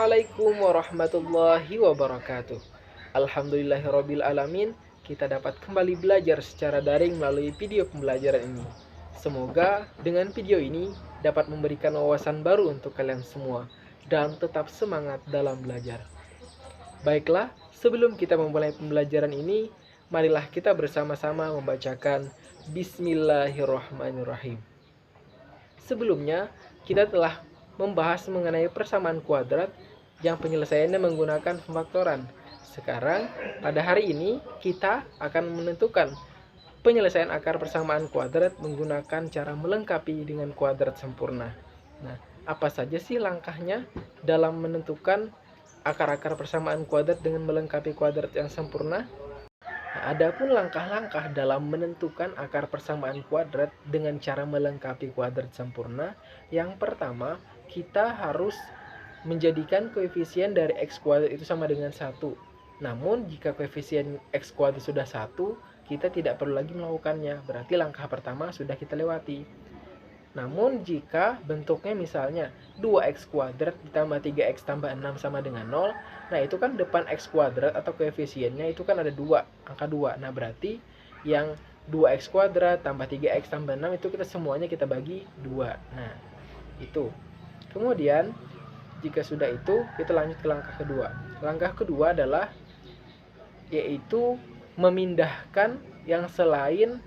Assalamualaikum warahmatullahi wabarakatuh. Alhamdulillahirabbil alamin, kita dapat kembali belajar secara daring melalui video pembelajaran ini. Semoga dengan video ini dapat memberikan wawasan baru untuk kalian semua dan tetap semangat dalam belajar. Baiklah, sebelum kita memulai pembelajaran ini, marilah kita bersama-sama membacakan Bismillahirrahmanirrahim. Sebelumnya, kita telah membahas mengenai persamaan kuadrat yang penyelesaiannya menggunakan pemfaktoran. Sekarang, pada hari ini, kita akan menentukan penyelesaian akar persamaan kuadrat menggunakan cara melengkapi dengan kuadrat sempurna. Nah, apa saja sih langkahnya dalam menentukan akar-akar persamaan kuadrat dengan melengkapi kuadrat yang sempurna? Nah, adapun langkah-langkah dalam menentukan akar persamaan kuadrat dengan cara melengkapi kuadrat sempurna, yang pertama, kita harus menjadikan koefisien dari x kuadrat itu sama dengan 1. Namun, jika koefisien x kuadrat sudah 1, kita tidak perlu lagi melakukannya. Berarti langkah pertama sudah kita lewati. Namun, jika bentuknya misalnya 2x kuadrat ditambah 3x tambah 6 sama dengan 0, nah itu kan depan x kuadrat atau koefisiennya itu kan ada 2, angka 2. Nah, berarti yang 2x kuadrat tambah 3x tambah 6 itu semuanya kita bagi 2. Nah, itu. Kemudian, jika sudah itu, kita lanjut ke langkah kedua. Langkah kedua adalah yaitu memindahkan yang selain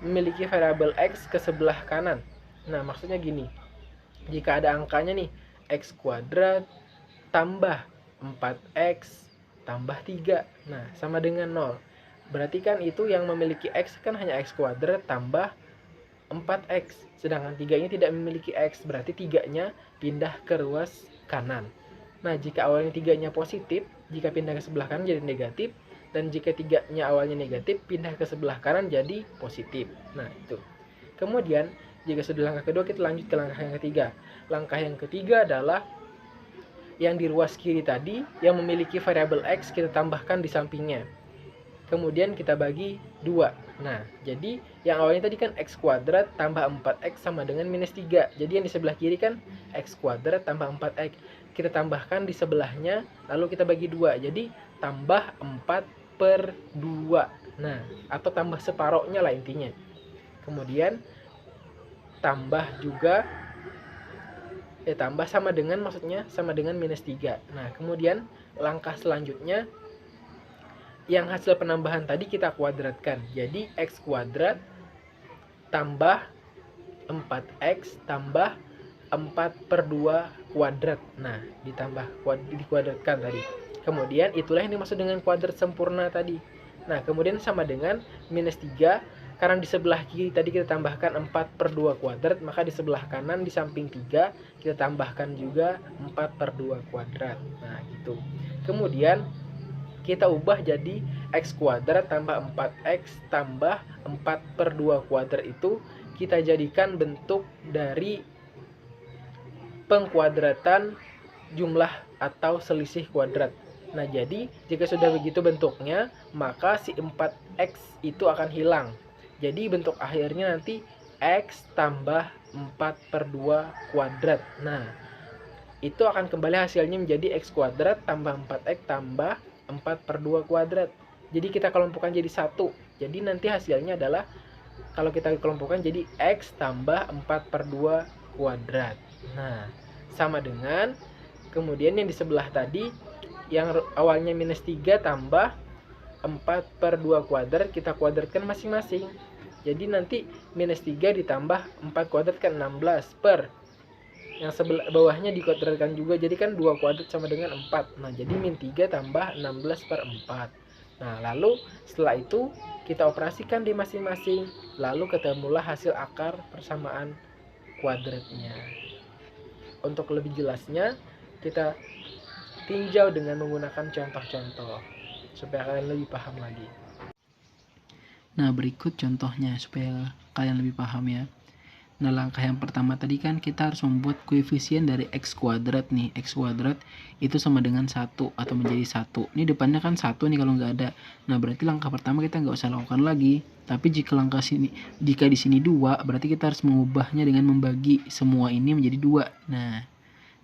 memiliki variabel x ke sebelah kanan. Nah, maksudnya gini. Jika ada angkanya nih, x kuadrat tambah 4x tambah 3. Nah, sama dengan 0. Berarti kan itu yang memiliki x kan hanya x kuadrat tambah 4x. Sedangkan 3-nya tidak memiliki x. Berarti 3-nya pindah ke ruas kanan. Nah, jika awalnya 3-nya positif, jika pindah ke sebelah kanan jadi negatif. Dan jika 3-nya awalnya negatif, pindah ke sebelah kanan jadi positif. Nah, itu. Kemudian, jika sudah langkah kedua, kita lanjut ke langkah yang ketiga. Langkah yang ketiga adalah yang di ruas kiri tadi, yang memiliki variabel x, kita tambahkan di sampingnya. Kemudian kita bagi 2. Nah, jadi yang awalnya tadi kan x kuadrat tambah 4x sama dengan minus 3. Jadi yang di sebelah kiri kan x kuadrat tambah 4x. Kita tambahkan di sebelahnya, lalu kita bagi 2. Jadi tambah 4/2. Nah, atau tambah separohnya lah intinya. Kemudian tambah juga tambah sama dengan, maksudnya sama dengan minus 3. Nah, kemudian langkah selanjutnya yang hasil penambahan tadi kita kuadratkan. Jadi x kuadrat tambah 4x tambah 4/2 kuadrat. Nah, dikuadratkan tadi. Kemudian itulah yang dimaksud dengan kuadrat sempurna tadi. Nah, kemudian sama dengan minus 3. Karena di sebelah kiri tadi kita tambahkan 4/2 kuadrat, maka di sebelah kanan di samping 3 kita tambahkan juga 4/2 kuadrat. Nah, gitu. Kemudian kita ubah jadi x kuadrat tambah 4x tambah 4/2 kuadrat itu kita jadikan bentuk dari pengkuadratan jumlah atau selisih kuadrat. Nah, jadi jika sudah begitu bentuknya, maka si 4x itu akan hilang. Jadi bentuk akhirnya nanti x tambah 4/2 kuadrat. Nah, itu akan kembali hasilnya menjadi x kuadrat tambah 4x tambah 4/2 kuadrat. Jadi kita kelompokkan jadi 1. Jadi nanti hasilnya adalah kalau kita kelompokkan jadi x tambah 4/2 kuadrat. Nah, sama dengan kemudian yang di sebelah tadi yang awalnya minus 3 tambah 4/2 kuadrat kita kuadratkan masing-masing. Jadi nanti minus 3 ditambah 4 kuadrat kan 16 per yang sebelah bawahnya dikuadratkan juga, jadi kan 2 kuadrat sama dengan 4. Nah, jadi min 3 tambah 16/4. Nah, lalu setelah itu kita operasikan di masing-masing, lalu ketemulah hasil akar persamaan kuadratnya. Untuk lebih jelasnya, kita tinjau dengan menggunakan contoh-contoh supaya kalian lebih paham lagi. Nah, berikut contohnya supaya kalian lebih paham ya. Nah, langkah yang pertama tadi kan kita harus membuat koefisien dari x kuadrat nih. X kuadrat itu sama dengan 1 atau menjadi 1. Ini depannya kan 1 nih kalau nggak ada. Nah, berarti langkah pertama kita nggak usah lakukan lagi. Tapi jika di sini 2, berarti kita harus mengubahnya dengan membagi semua ini menjadi 2. Nah,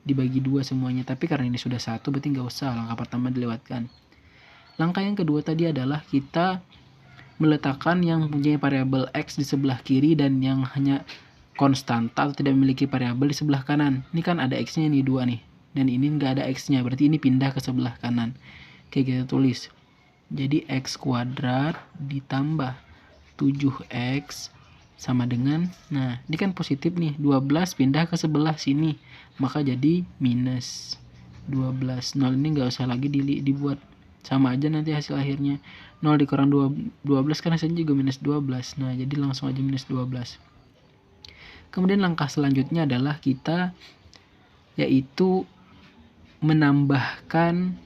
dibagi 2 semuanya. Tapi karena ini sudah 1 berarti nggak usah, langkah pertama dilewatkan. Langkah yang kedua tadi adalah kita meletakkan yang mempunyai variabel X di sebelah kiri dan yang hanya konstanta atau tidak memiliki variabel di sebelah kanan. Ini kan ada X-nya nih 2 nih, dan ini nggak ada X-nya, berarti ini pindah ke sebelah kanan. Oke, kita tulis. Jadi X kuadrat ditambah 7X sama dengan, nah ini kan positif nih, 12 pindah ke sebelah sini, maka jadi minus 12. 0 ini nggak usah lagi dibuat, sama aja nanti hasil akhirnya. 0 dikurang 12 kan hasilnya juga minus 12. Nah, jadi langsung aja minus 12. Kemudian langkah selanjutnya adalah kita yaitu menambahkan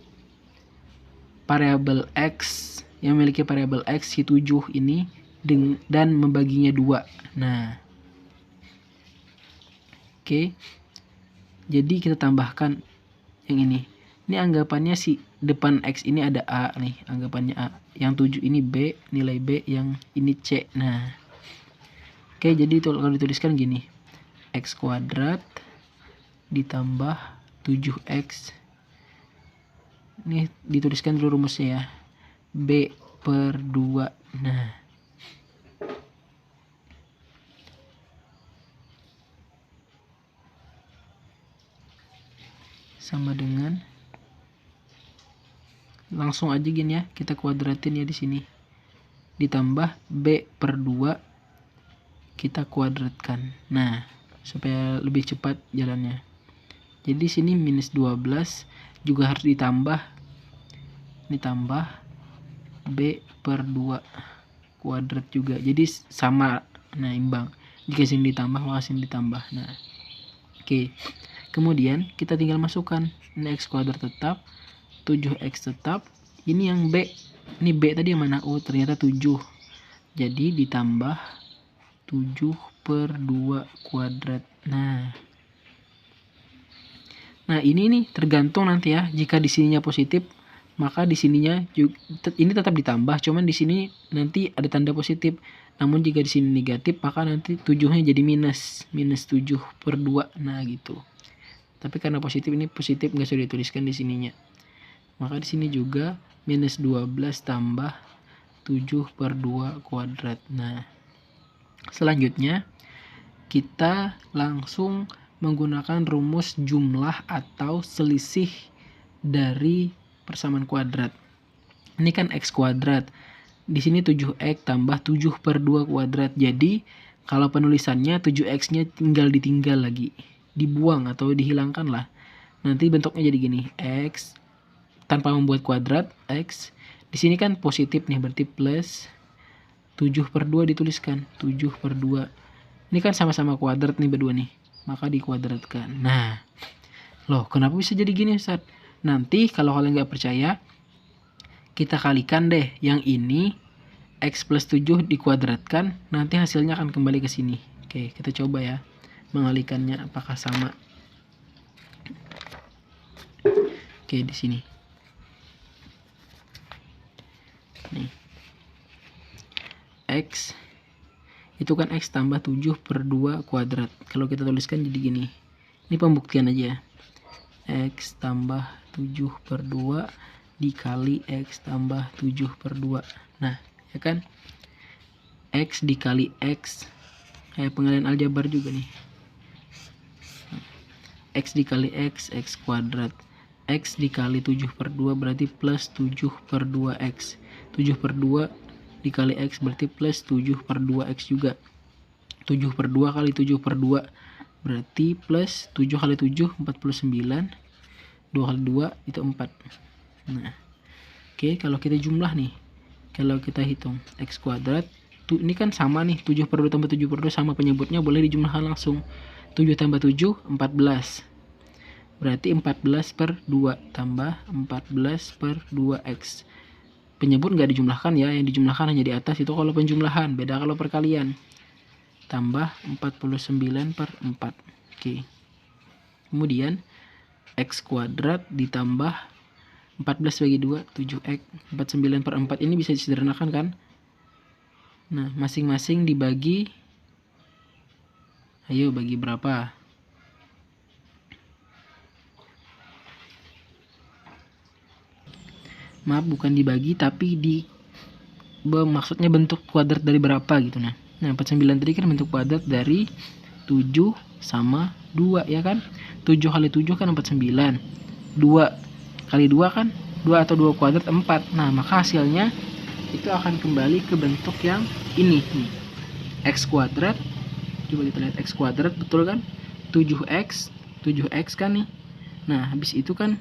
variabel X yang memiliki variabel X si 7 ini dan membaginya 2. Nah, oke. Jadi kita tambahkan yang ini. Ini anggapannya si depan X ini ada A nih, anggapannya A. Yang 7 ini B, nilai B, yang ini C. Nah, oke, jadi itu kalau dituliskan gini. X kuadrat ditambah 7X. Ini dituliskan dulu rumusnya ya. B per 2. Nah, sama dengan, langsung aja gini ya, kita kuadratin ya di sini. Ditambah B per 2 kita kuadratkan. Nah, supaya lebih cepat jalannya. Jadi sini minus 12 juga harus ditambah. Ini tambah B per 2 kuadrat juga. Jadi sama, nah imbang. Jika sini ditambah maka sini ditambah. Nah, oke. Kemudian kita tinggal masukkan. Ini X kuadrat tetap, 7X tetap. Ini yang B. Ini B tadi yang mana? Oh, ternyata 7. Jadi ditambah 7 per 2 kuadrat. Nah, ini nih tergantung nanti ya. Jika di sininya positif, maka di sininya juga, ini tetap ditambah. Cuman di sini nanti ada tanda positif. Namun jika di sini negatif, maka nanti 7-nya jadi minus 7 per 2. Nah, gitu. Tapi karena positif, ini positif nggak usah dituliskan di sininya. Maka di sini juga minus 12 tambah 7 per 2 kuadrat. Nah, selanjutnya kita langsung menggunakan rumus jumlah atau selisih dari persamaan kuadrat. Ini kan X kuadrat. Di sini 7X tambah 7 per 2 kuadrat. Jadi kalau penulisannya 7X-nya tinggal ditinggal lagi, dibuang atau dihilangkan lah. Nanti bentuknya jadi gini, X tanpa membuat kuadrat, X. Di sini kan positif nih, berarti plus 7 per 2 dituliskan, 7 per 2. Ini kan sama-sama kuadrat nih berdua nih, maka dikuadratkan. Nah, loh kenapa bisa jadi gini Ustaz? Nanti kalau kalian nggak percaya, kita kalikan deh yang ini, X plus 7 dikuadratkan, nanti hasilnya akan kembali ke sini. Oke, kita coba ya mengalikannya apakah sama. Oke, di sini. Nih. X itu kan X tambah 7 per 2 kuadrat. Kalau kita tuliskan jadi gini. Ini pembuktian aja ya. X tambah 7 per 2 dikali X tambah 7 per 2. Nah, ya kan? X dikali X. Kayak pengalian aljabar juga nih. X dikali X, X kuadrat. X dikali 7 per 2 berarti plus 7 per 2X. 7 per 2 dikali X berarti plus 7 per 2X juga. 7 per 2 kali 7 per 2 berarti plus 7 kali 7 49. 2 kali 2 itu 4. Nah, oke, kalau kita jumlah nih, kalau kita hitung X kuadrat, ini kan sama nih, 7 per 2 tambah 7 per 2 sama penyebutnya, boleh dijumlahkan langsung. 7 tambah 7 14. Berarti 14 per 2 tambah 14 per 2X. Penyebut nggak dijumlahkan ya, yang dijumlahkan hanya di atas itu kalau penjumlahan, beda kalau perkalian. Tambah 49 per 4. Oke. Kemudian X kuadrat ditambah 14 bagi 2 7X. 49 per 4 ini bisa disederhanakan kan? Nah, masing-masing dibagi, ayo bagi berapa? Maaf, bukan dibagi tapi maksudnya bentuk kuadrat dari berapa gitu. Nah 49 tadi kan bentuk kuadrat dari 7 sama 2 ya kan. 7 kali 7 kan 49. 2 kali 2 kan 2 atau 2 kuadrat 4. Nah maka hasilnya itu akan kembali ke bentuk yang ini nih. X kuadrat. Coba kita lihat X kuadrat, betul kan? 7x kan nih. Nah habis itu kan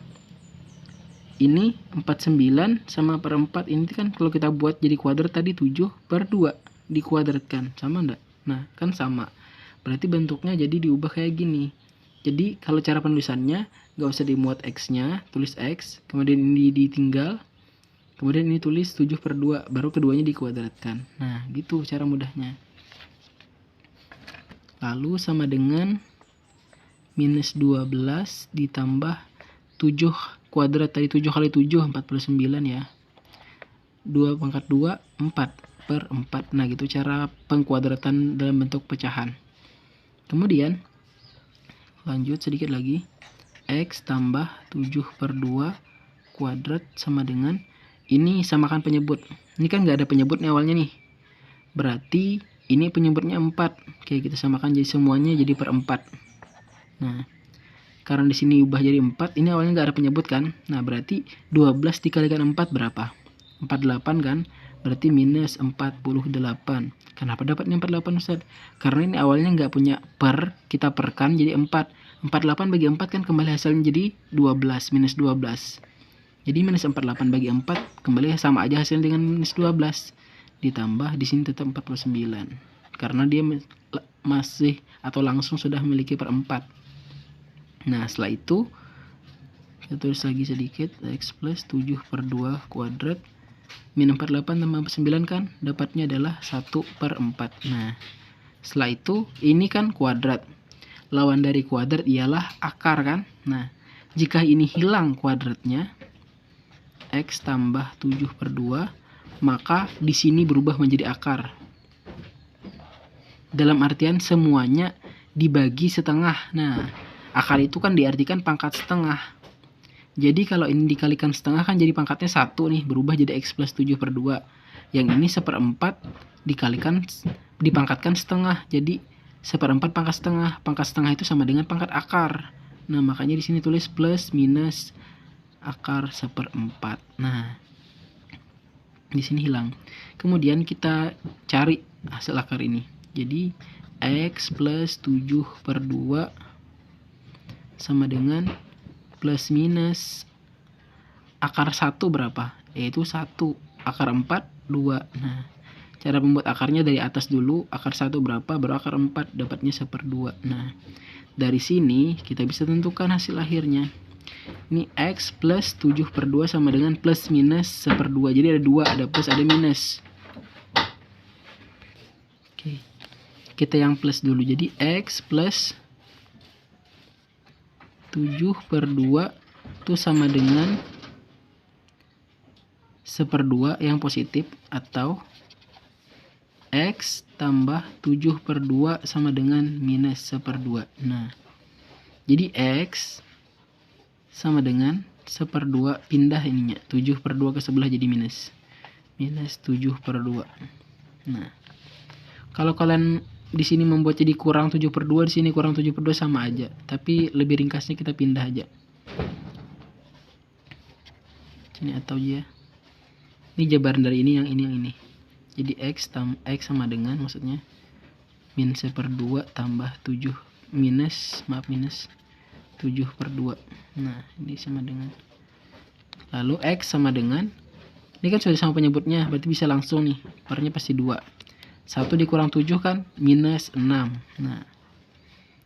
ini 49 sama per 4 ini kan kalau kita buat jadi kuadrat tadi 7/2 dikuadratkan, sama enggak? Nah kan sama, berarti bentuknya jadi diubah kayak gini. Jadi kalau cara penulisannya nggak usah dimuat x nya, tulis x, kemudian ini ditinggal, kemudian ini tulis 7/2, baru keduanya dikuadratkan. Nah gitu cara mudahnya. Lalu sama dengan minus 12 ditambah 7 kuadrat tadi, 7 kali 7 49 ya. 2 pangkat 2 4/4. Nah gitu cara pengkuadratan dalam bentuk pecahan. Kemudian lanjut sedikit lagi. X tambah 7/2 kuadrat sama dengan, ini samakan penyebut. Ini kan nggak ada penyebut nih awalnya nih, berarti ini penyebutnya 4. Oke, kita samakan jadi semuanya jadi per 4. Nah karena di sini ubah jadi 4, ini awalnya nggak ada penyebut kan. Nah berarti 12 dikalikan 4 berapa? 48 kan? Berarti minus 48. Kenapa dapatnya 48 Ustaz? Karena ini awalnya nggak punya per, kita perkan jadi 4. 48 bagi 4 kan kembali hasilnya jadi 12, minus 12. Jadi minus 48 bagi 4 kembali sama aja hasilnya dengan minus 12. Ditambah di sini tetap 49. Karena dia masih atau langsung sudah memiliki per 4. Nah setelah itu kita tulis lagi sedikit, x plus 7/2 kuadrat min 48 tambah 9 kan dapatnya adalah 1/4. Nah setelah itu ini kan kuadrat, lawan dari kuadrat ialah akar kan. Nah jika ini hilang kuadratnya, x tambah 7/2, maka di sini berubah menjadi akar. Dalam artian semuanya dibagi setengah. Nah akar itu kan diartikan pangkat setengah. Jadi kalau ini dikalikan setengah kan jadi pangkatnya 1 nih, berubah jadi x plus 7/2. Yang ini 1/4 dikalikan, dipangkatkan setengah, jadi 1/4 pangkat setengah. Pangkat setengah itu sama dengan pangkat akar. Nah makanya di sini tulis plus minus akar 1/4. Nah di sini hilang. Kemudian kita cari hasil akar ini. Jadi x plus 7/2 sama dengan plus minus akar 1 berapa? Yaitu 1. Akar 4 2. Nah cara membuat akarnya dari atas dulu. Akar 1 berapa, baru akar 4, dapatnya 1/2. Nah dari sini kita bisa tentukan hasil akhirnya. Ini x plus 7/2 sama dengan plus minus 1/2. Jadi ada 2, ada plus ada minus. Oke, kita yang plus dulu. Jadi x plus 7/2 itu sama dengan 1/2 yang positif, atau x tambah 7/2 sama dengan minus 1/2. Nah jadi x sama dengan 1/2, pindah ininya, 7/2 ke sebelah jadi minus 7/2. Nah kalau kalian di sini membuat jadi kurang 7/2, di sini kurang 7/2 sama aja, tapi lebih ringkasnya kita pindah aja sini atau ya. Ini jabaran dari ini yang ini. Jadi x sama dengan, maksudnya min 1/2 tambah 7 minus 7/2. Nah ini sama dengan, lalu x sama dengan, ini kan sudah sama penyebutnya, berarti bisa langsung nih, pernya pasti 2. 1 dikurang 7 kan minus 6. Nah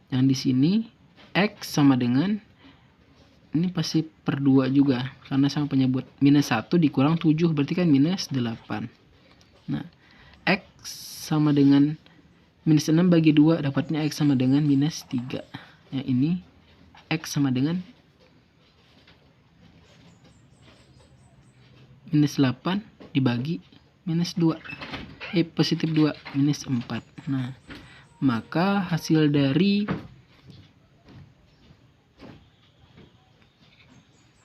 yang di sini x sama dengan, ini pasti per 2 juga karena sama penyebut. Minus 1 dikurang 7 berarti kan minus 8. Nah x sama dengan minus 6 bagi 2, dapatnya x sama dengan minus 3. Yang ini x sama dengan minus 8 dibagi minus 2, positif 2, minus 4. Nah maka hasil dari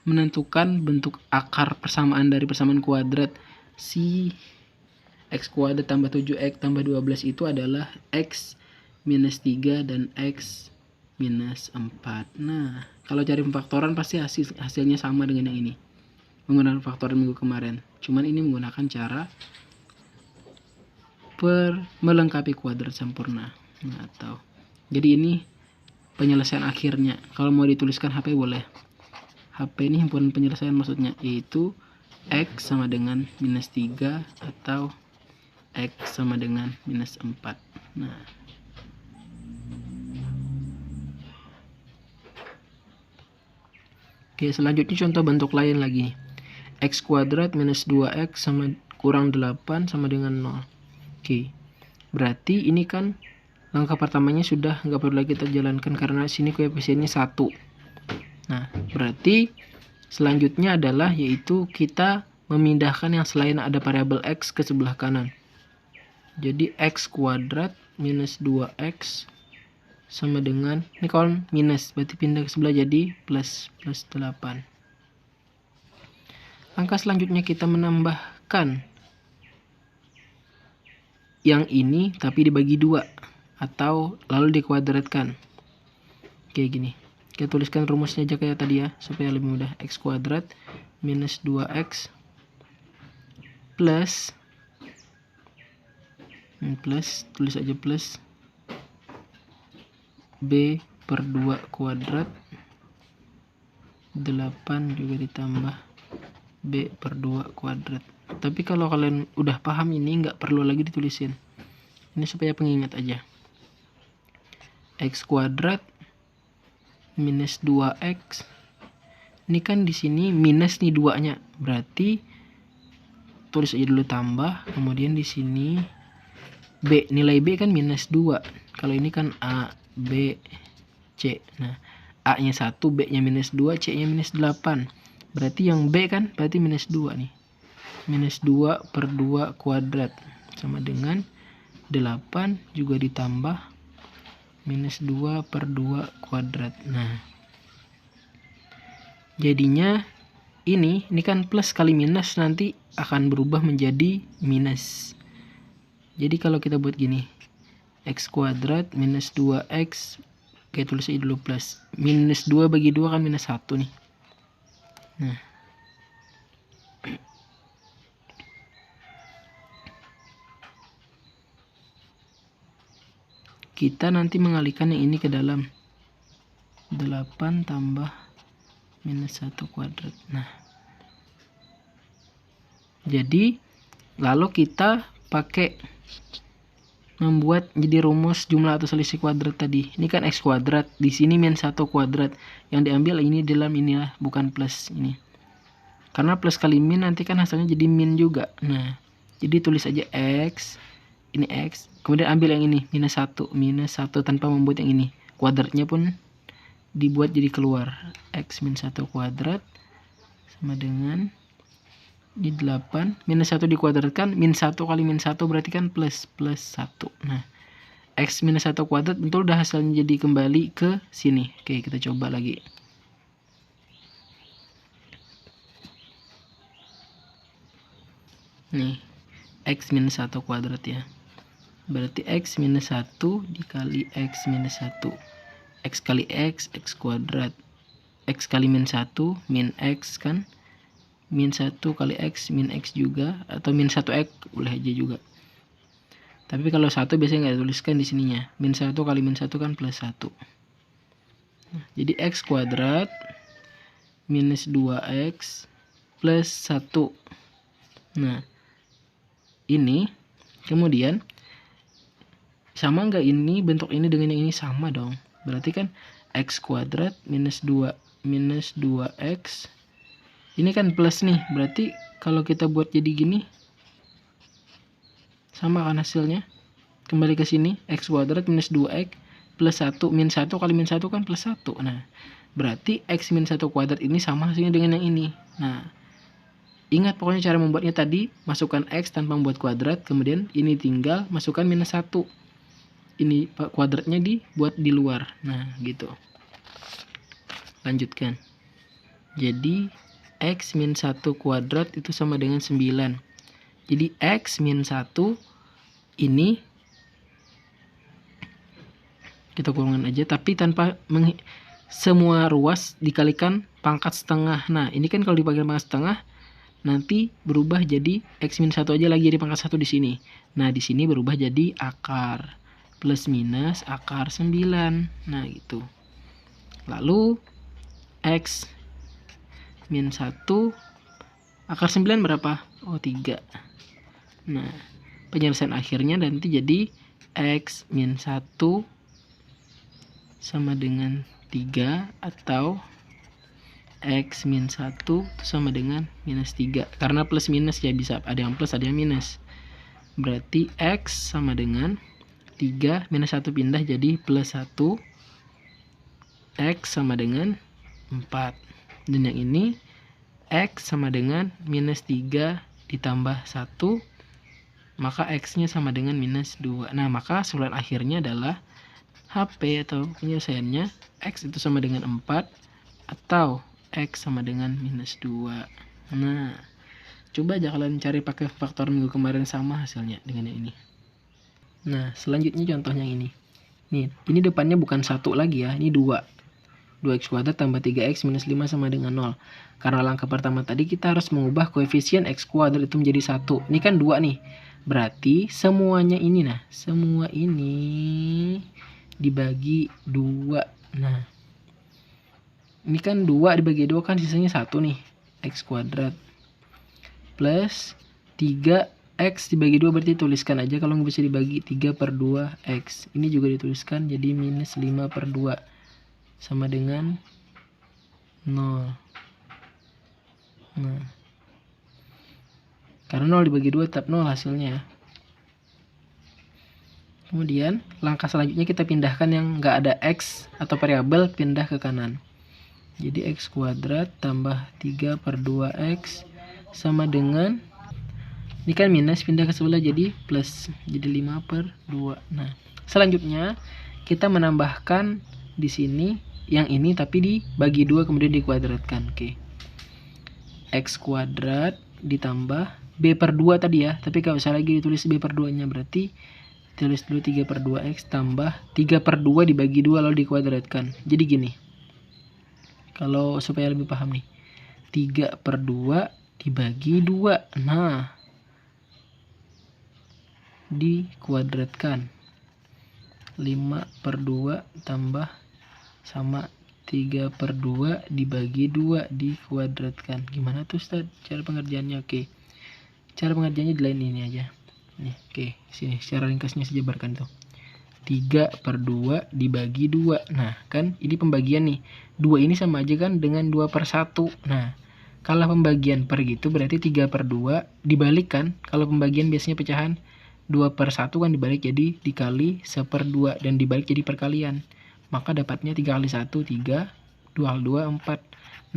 menentukan bentuk akar persamaan dari persamaan kuadrat si x kuadrat tambah 7x tambah 12 itu adalah x minus 3 dan x minus 4. Nah, kalau cari pemfaktoran pasti hasilnya sama dengan yang ini, menggunakan faktoran minggu kemarin. Cuman ini menggunakan cara melengkapi kuadrat sempurna. Nah, atau jadi ini penyelesaian akhirnya. Kalau mau dituliskan HP boleh. HP ini himpunan penyelesaian maksudnya, yaitu x sama dengan minus 3 atau x sama dengan minus 4. Nah, oke, selanjutnya contoh bentuk lain lagi. X kuadrat minus 2x sama kurang 8 sama dengan 0. Oke, berarti ini kan langkah pertamanya sudah nggak perlu lagi kita jalankan karena sini koefisiennya 1. Nah, berarti selanjutnya adalah yaitu kita memindahkan yang selain ada variabel x ke sebelah kanan. Jadi x kuadrat minus 2x sama dengan, ini kalau minus berarti pindah ke sebelah jadi plus 8. Langkah selanjutnya kita menambahkan yang ini tapi dibagi 2 atau lalu dikuadratkan. Kayak gini. Kita tuliskan rumusnya aja kayak tadi ya, supaya lebih mudah. X kuadrat minus 2x plus, tulis aja plus, b per 2 kuadrat 8 juga ditambah b per 2 kuadrat. Tapi kalau kalian udah paham ini nggak perlu lagi ditulisin. Ini supaya pengingat aja. X kuadrat minus 2x, ini kan di sini minus nih 2-nya, berarti tulis aja dulu tambah, kemudian di sini b, nilai b kan minus 2, kalau ini kan a, b, c. Nah, a nya 1, b nya minus 2, c nya minus 8, berarti yang b kan berarti minus 2 nih, minus 2 per 2 kuadrat sama dengan 8 juga ditambah minus 2 per 2 kuadrat. Nah, jadinya ini kan plus kali minus nanti akan berubah menjadi minus. Jadi kalau kita buat gini, x kuadrat minus 2x, kayak tulis aja dulu plus, minus 2 bagi 2 kan minus 1 nih. Nah, kita nanti mengalihkan yang ini ke dalam 8 tambah minus 1 kuadrat. Nah, jadi lalu kita pakai membuat jadi rumus jumlah atau selisih kuadrat tadi. Ini kan x kuadrat, di sini min 1 kuadrat. Yang diambil ini dalam inilah, bukan plus ini. Karena plus kali min nanti kan hasilnya jadi min juga. Nah, jadi tulis aja x, ini x, kemudian ambil yang ini minus 1 tanpa membuat yang ini. Kuadratnya pun dibuat jadi keluar. X min 1 kuadrat sama dengan di 8, minus 1 dikuadratkan, min 1 kali min 1 berarti kan plus 1. Nah, x minus 1 kuadrat betul udah hasilnya jadi kembali ke sini. Oke, kita coba lagi. Nih, x minus 1 kuadrat ya. Berarti x minus 1 dikali x minus 1. X kali x kuadrat. X kali min 1, min x kan. Min 1 kali x, min x juga. Atau min 1x, boleh aja juga. Tapi kalau 1 biasanya nggak dituliskan di sininya. Min 1 kali min 1 kan plus 1. Nah, jadi x kuadrat minus 2x plus 1. Nah, ini kemudian sama nggak ini bentuk ini dengan yang ini? Sama dong. Berarti kan x kuadrat minus 2x ini kan plus nih. Berarti kalau kita buat jadi gini sama kan hasilnya. Kembali ke sini, x kuadrat minus 2x plus 1, min 1 kali min 1 kan plus 1. Nah, berarti x min 1 kuadrat ini sama hasilnya dengan yang ini. Nah, ingat pokoknya cara membuatnya tadi, masukkan x tanpa membuat kuadrat, kemudian ini tinggal masukkan minus 1. Ini kuadratnya dibuat di luar. Nah, gitu. Lanjutkan. Jadi X min 1 kuadrat itu sama dengan 9. Jadi X min 1 ini kita kurangin aja, tapi tanpa semua ruas dikalikan pangkat setengah. Nah, ini kan kalau dibagi pangkat setengah, nanti berubah jadi X min 1 aja lagi di pangkat 1 di sini. Nah, di sini berubah jadi akar. Plus minus akar 9. Nah, gitu. Lalu, X min 1, akar 9 berapa? Oh, 3. Nah, penyelesaian akhirnya nanti jadi X min 1 sama dengan 3 atau X min 1 itu sama dengan minus 3. Karena plus minus ya, bisa ada yang plus ada yang minus. Berarti X sama dengan 3 minus 1 pindah jadi plus 1. X sama dengan 4. Dan yang ini X sama dengan minus 3 ditambah 1. Maka X nya sama dengan minus 2. Nah, maka kesimpulan akhirnya adalah HP atau penyelesaiannya X itu sama dengan 4 atau X sama dengan minus 2. Nah, coba aja kalian cari pakai faktor minggu kemarin, sama hasilnya dengan yang ini. Nah, selanjutnya contohnya ini. Nih, ini depannya bukan 1 lagi ya, ini 2. 2x kuadrat tambah 3x minus 5 sama dengan 0. Karena langkah pertama tadi kita harus mengubah koefisien x kuadrat itu menjadi 1. Ini kan 2 nih. Berarti semuanya ini, nah, semua ini dibagi 2. Nah, ini kan 2 dibagi 2 kan sisanya 1 nih, x kuadrat plus 3x dibagi 2, berarti tuliskan aja kalau nggak bisa dibagi 3 per 2x. Ini juga dituliskan jadi minus 5 per 2 sama dengan 0. Nah, karena 0 dibagi 2 tetap 0 hasilnya. Kemudian langkah selanjutnya kita pindahkan yang nggak ada x atau variabel, pindah ke kanan. Jadi x kuadrat tambah 3 per 2x sama dengan, ini kan minus, pindah ke sebelah jadi plus, jadi 5 per 2. Nah, selanjutnya kita menambahkan di sini yang ini tapi dibagi 2 kemudian dikuadratkan. Oke. X kuadrat ditambah B per 2 tadi ya, tapi gak usah lagi ditulis B per 2 nya, berarti tulis dulu 3 per 2x tambah 3 per 2 dibagi 2 lalu dikuadratkan. Jadi gini, kalau supaya lebih paham nih, 3 per 2 dibagi 2, nah, dikuadratkan. 5 per 2 tambah sama 3 per 2 dibagi 2 dikuadratkan. Gimana tuh Ustaz cara pengerjaannya? Oke, cara pengerjaannya di lain ini aja nih. Oke, sini secara ringkasnya saya jabarkan tuh. 3 per 2 dibagi 2. Nah, kan ini pembagian nih. 2 ini sama aja kan dengan 2 per 1. Nah, kalau pembagian per gitu berarti 3 per 2 dibalik kan. Kalau pembagian biasanya pecahan 2 per 1 kan dibalik jadi dikali 1/2 dan dibalik jadi perkalian. Maka dapatnya 3 kali 1, 3, 2 kali 2, 4.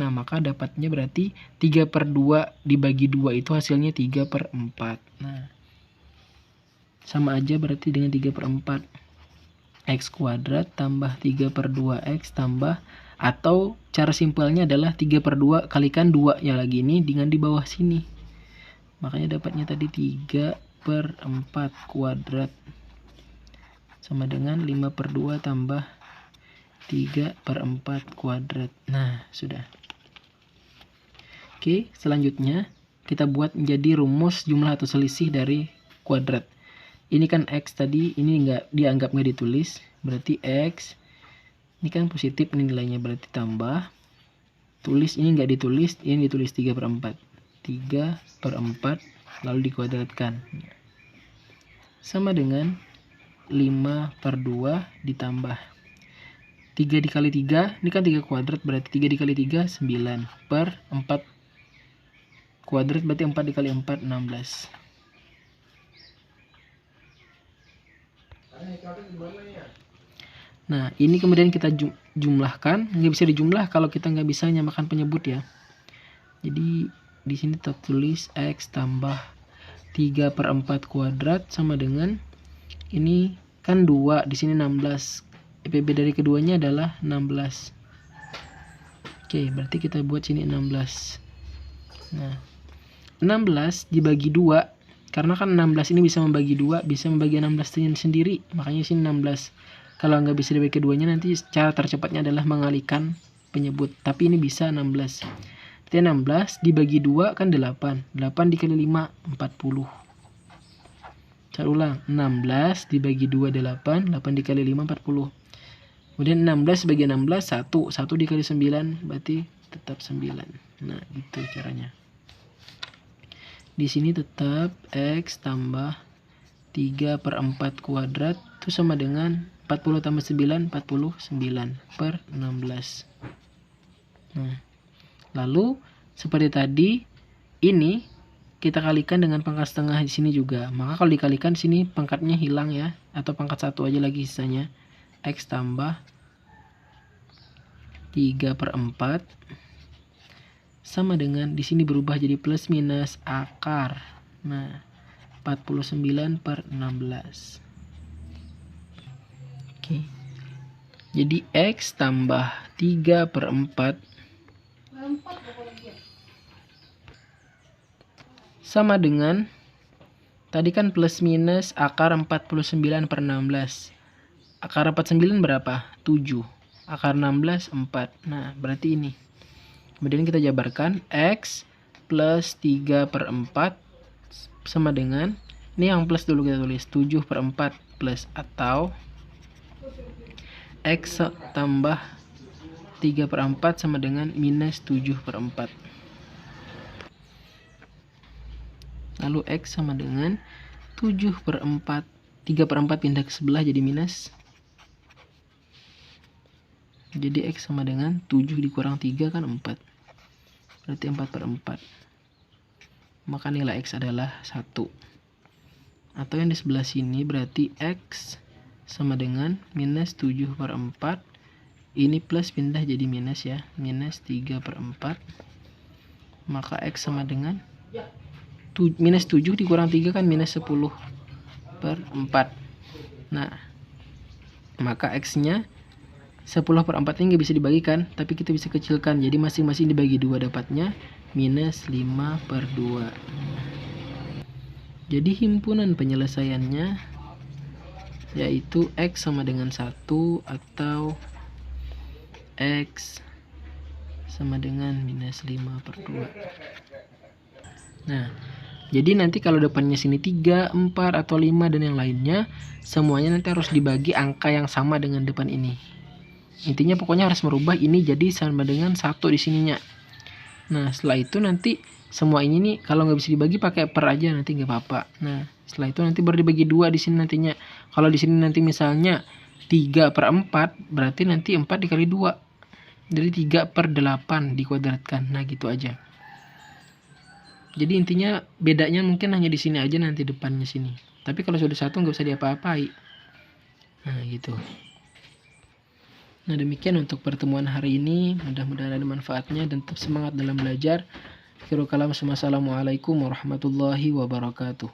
Nah, maka dapatnya berarti 3 per 2 dibagi 2 itu hasilnya 3 per 4. Nah, sama aja berarti dengan 3 per 4. X kuadrat tambah 3 per 2x tambah, atau cara simpelnya adalah 3 per 2 kalikan 2 ya lagi ini dengan di bawah sini. Makanya dapatnya tadi 3 per 4 kuadrat sama dengan 5 per 2 tambah 3 per 4 kuadrat. Nah, sudah. Oke, selanjutnya kita buat menjadi rumus jumlah atau selisih dari kuadrat. Ini kan X tadi, ini dianggap nggak ditulis, berarti X, ini kan positif, ini nilainya berarti tambah, tulis, ini nggak ditulis, ini ditulis 3 per 4. 3 per 4, lalu dikuadratkan. Sama dengan 5 per 2 ditambah 3 dikali 3, ini kan 3 kuadrat, berarti 3 dikali 3, 9, per 4 kuadrat, berarti 4 dikali 4, 16. Nah, ini kemudian kita jumlahkan, nggak bisa dijumlah kalau kita nggak bisa nyamakan penyebut ya. Jadi di sini tertulis X tambah 3 per 4 kuadrat sama dengan, ini kan 2, di sini 16. EPB dari keduanya adalah 16. Oke, berarti kita buat sini 16. Nah, 16 dibagi 2, karena kan 16 ini bisa membagi 2, bisa membagi 16 sendiri, makanya sini 16. Kalau nggak bisa dibagi keduanya, nanti cara tercepatnya adalah mengalihkan penyebut, tapi ini bisa 16. Berarti 16 dibagi 2 kan 8. 8 dikali 5, 40. Cara ulang, 16 dibagi 2 8, 8 dikali 5 40. Kemudian 16 bagi 16 1, 1 dikali 9 berarti tetap 9. Nah, itu caranya. Di sini tetap X tambah 3/4 kuadrat itu sama dengan 40 tambah 9, 49 per 16. Nah, lalu seperti tadi, ini kita kalikan dengan pangkat setengah di sini juga. Maka kalau dikalikan sini pangkatnya hilang ya, atau pangkat 1 aja lagi sisanya. X tambah 3/4 sama dengan di sini berubah jadi plus minus akar. Nah, 49 per 16. Oke. Jadi X tambah 3/4 sama dengan tadi kan plus minus akar 49 per 16. Akar 49 berapa? 7. Akar 16 4. Nah, berarti ini. Kemudian kita jabarkan X plus 3/4 sama dengan, ini yang plus dulu kita tulis, 7/4 plus atau X tambah 3/4 sama dengan minus 7/4. Lalu X sama dengan 7/4. 3/4 pindah ke sebelah jadi minus. Jadi X sama dengan 7 dikurang 3 kan 4. Berarti 4/4. Maka nilai X adalah 1. Atau yang di sebelah sini berarti X sama dengan minus 7/4. Ini plus pindah jadi minus ya. Minus 3/4. Maka X sama dengan minus 7 dikurang 3 kan minus 10/4. Nah, maka X-nya 10/4 ini nggak bisa dibagikan, tapi kita bisa kecilkan. Jadi masing-masing dibagi 2 dapatnya minus 5/2. Jadi himpunan penyelesaiannya yaitu X sama dengan 1 atau X sama dengan minus 5/2. Nah, jadi nanti kalau depannya sini 3, 4, atau 5 dan yang lainnya, semuanya nanti harus dibagi angka yang sama dengan depan ini. Intinya pokoknya harus merubah ini jadi sama dengan 1 di sininya. Nah, setelah itu nanti semua ini nih kalau nggak bisa dibagi pakai per aja, nanti nggak apa-apa. Nah, setelah itu nanti baru dibagi 2 di sini nantinya. Kalau di sini nanti misalnya 3/4, berarti nanti 4 dikali 2. Jadi 3/8 dikuadratkan. Nah, gitu aja. Jadi intinya bedanya mungkin hanya di sini aja nanti depannya sini. Tapi kalau sudah 1 nggak usah diapa-apai. Nah, gitu. Nah, demikian untuk pertemuan hari ini. Mudah-mudahan ada manfaatnya dan tetap semangat dalam belajar. Akhirul kalam, wassalamualaikum warahmatullahi wabarakatuh.